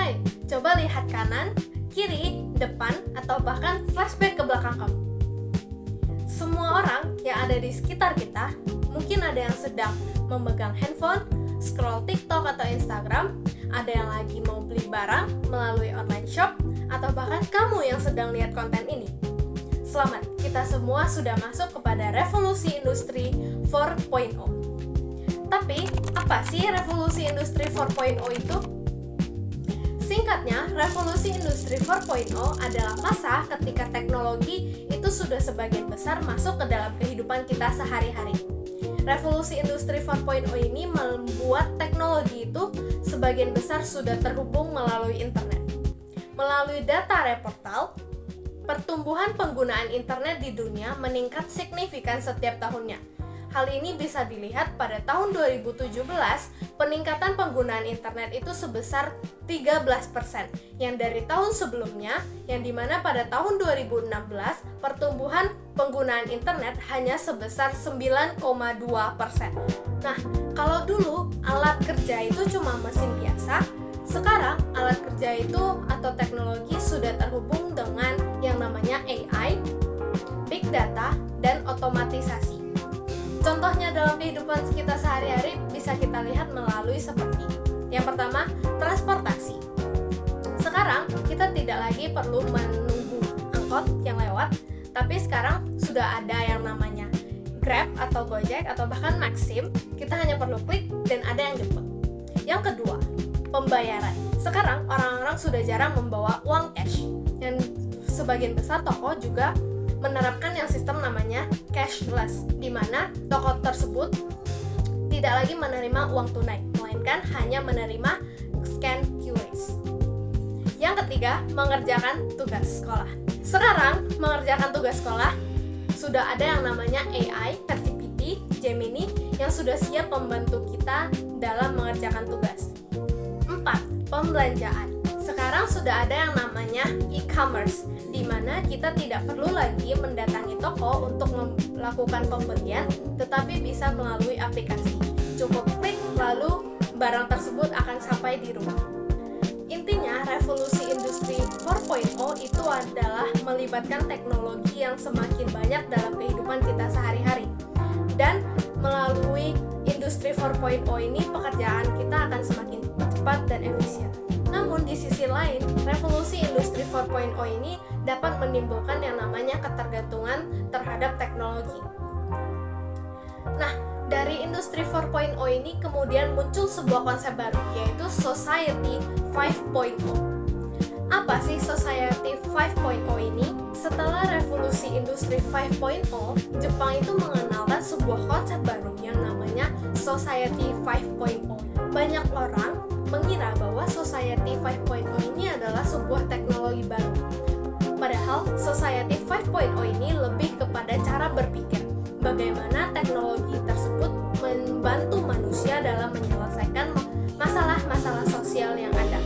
Hai, coba lihat kanan, kiri, depan, atau bahkan flashback ke belakang kamu. Semua orang yang ada di sekitar kita, mungkin ada yang sedang memegang handphone, scroll TikTok atau Instagram, ada yang lagi mau beli barang melalui online shop, atau bahkan kamu yang sedang lihat konten ini. Selamat, kita semua sudah masuk kepada revolusi industri 4.0. Tapi, apa sih revolusi industri 4.0 itu? Singkatnya, revolusi industri 4.0 adalah masa ketika teknologi itu sudah sebagian besar masuk ke dalam kehidupan kita sehari-hari. Revolusi industri 4.0 ini membuat teknologi itu sebagian besar sudah terhubung melalui internet. Melalui data reportal, pertumbuhan penggunaan internet di dunia meningkat signifikan setiap tahunnya. Hal ini bisa dilihat pada tahun 2017, peningkatan penggunaan internet itu sebesar 13%, yang dari tahun sebelumnya, yang dimana pada tahun 2016, pertumbuhan penggunaan internet hanya sebesar 9,2%. Nah, kalau dulu alat kerja itu cuma mesin biasa, sekarang alat kerja itu atau teknologi sudah terhubung dengan yang namanya AI, Big Data, dan otomatisasi. Contohnya dalam kehidupan kita sehari-hari bisa kita lihat melalui seperti yang pertama, transportasi. Sekarang kita tidak lagi perlu menunggu angkot yang lewat, tapi sekarang sudah ada yang namanya Grab atau Gojek atau bahkan Maxim. Kita hanya perlu klik dan ada yang jemput. Yang kedua, pembayaran. Sekarang orang-orang sudah jarang membawa uang cash, dan sebagian besar toko juga menerapkan yang sistem namanya cashless, di mana toko tersebut tidak lagi menerima uang tunai, melainkan hanya menerima scan QRIS. Yang ketiga, mengerjakan tugas sekolah. Sekarang, mengerjakan tugas sekolah sudah ada yang namanya AI, ChatGPT, Gemini yang sudah siap membantu kita dalam mengerjakan tugas. 4. Pembelanjaan. Sekarang sudah ada yang namanya e-commerce, di mana kita tidak perlu lagi mendatangi toko untuk melakukan pembelian, tetapi bisa melalui aplikasi. Cukup klik, lalu barang tersebut akan sampai di rumah. Intinya, revolusi industri 4.0 itu adalah melibatkan teknologi yang semakin banyak dalam kehidupan kita sehari-hari. Dan melalui industri 4.0 ini, pekerjaan kita akan semakin cepat dan efisien. Namun di sisi lain, revolusi industri 4.0 ini dapat menimbulkan yang namanya ketergantungan terhadap teknologi. Nah, dari industri 4.0 ini kemudian muncul sebuah konsep baru, yaitu Society 5.0. Apa sih Society 5.0 ini? Setelah revolusi industri 5.0, Jepang itu mengenalkan sebuah konsep baru yang namanya Society 5.0. Banyak orang mengira bahwa Society 5.0 ini adalah sebuah teknologi baru. Padahal Society 5.0 ini lebih kepada cara berpikir, bagaimana teknologi tersebut membantu manusia dalam menyelesaikan masalah-masalah sosial yang ada.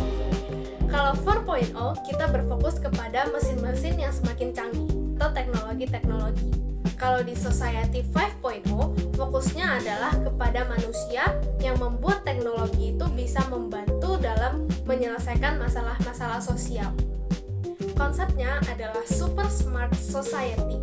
Kalau 4.0, kita berfokus kepada mesin-mesin yang semakin canggih atau teknologi-teknologi. Kalau di Society 5.0, fokusnya adalah kepada manusia yang membuat teknologi itu bisa membantu dalam menyelesaikan masalah-masalah sosial. Konsepnya adalah Super Smart Society,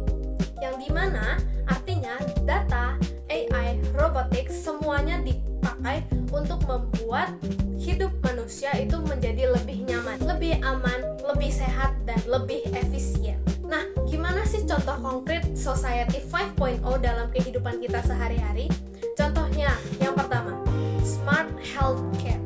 yang dimana artinya data, AI, robotics, semuanya dipakai untuk membuat hidup manusia itu menjadi lebih nyaman, lebih aman, lebih sehat, dan lebih efisien. Nah, gimana sih contoh konkret Society 5.0 dalam kehidupan kita sehari-hari? Contohnya, yang pertama, Smart Healthcare.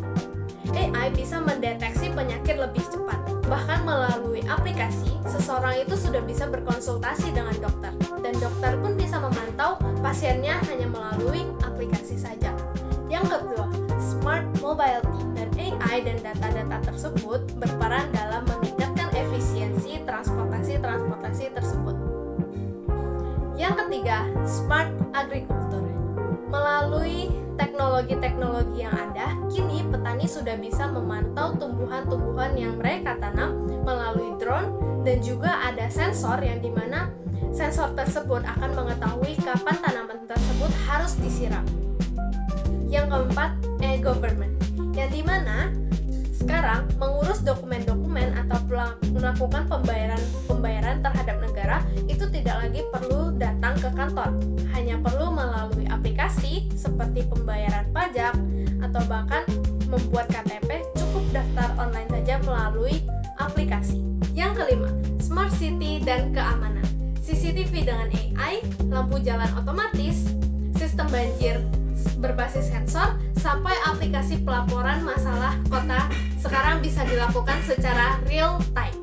AI bisa mendeteksi penyakit lebih cepat. Bahkan melalui aplikasi, seseorang itu sudah bisa berkonsultasi dengan dokter. Dan dokter pun bisa memantau pasiennya hanya melalui aplikasi saja. Yang kedua, Smart Mobility. Dan AI dan data-data tersebut berperan dalam meningkatkan efisiensi transportasi tersebut. Yang ketiga, Smart Agriculture. Melalui teknologi-teknologi yang ada, kini petani sudah bisa memantau tumbuhan-tumbuhan yang mereka tanam melalui drone, dan juga ada sensor yang dimana sensor tersebut akan mengetahui kapan tanaman tersebut harus disiram. Yang keempat, e-government, yang dimana sekarang mengurus melakukan pembayaran terhadap negara itu tidak lagi perlu datang ke kantor, hanya perlu melalui aplikasi seperti pembayaran pajak atau bahkan membuat KTP, cukup daftar online saja melalui aplikasi. Yang kelima, smart city dan keamanan. CCTV dengan AI, lampu jalan otomatis, sistem banjir berbasis sensor, sampai aplikasi pelaporan masalah kota sekarang bisa dilakukan secara real time.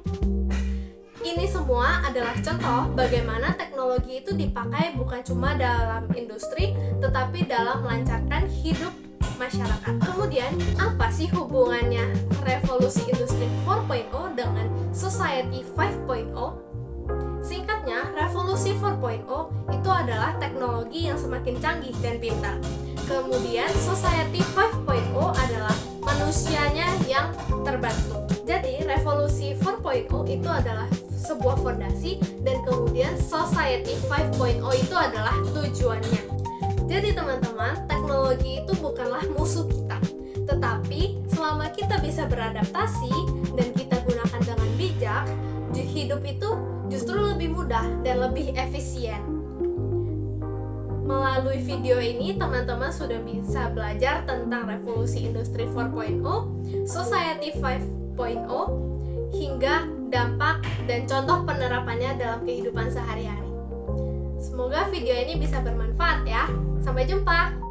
Ini semua adalah contoh bagaimana teknologi itu dipakai bukan cuma dalam industri, tetapi dalam melancarkan hidup masyarakat. Kemudian, apa sih hubungannya revolusi industri 4.0 dengan society 5.0? Singkatnya, revolusi 4.0 itu adalah teknologi yang semakin canggih dan pintar. Kemudian, society 5.0 adalah manusianya yang terbantu. Jadi, revolusi 4.0 itu adalah sebuah fondasi dan kemudian society 5.0 itu adalah tujuannya. Jadi, teman-teman, teknologi itu bukanlah musuh kita. Tetapi, selama kita bisa beradaptasi dan kita gunakan dengan bijak, hidup itu justru lebih mudah dan lebih efisien. Melalui video ini, teman-teman sudah bisa belajar tentang revolusi industri 4.0, society 5.0, hingga dampak dan contoh penerapannya dalam kehidupan sehari-hari. Semoga video ini bisa bermanfaat ya. Sampai jumpa!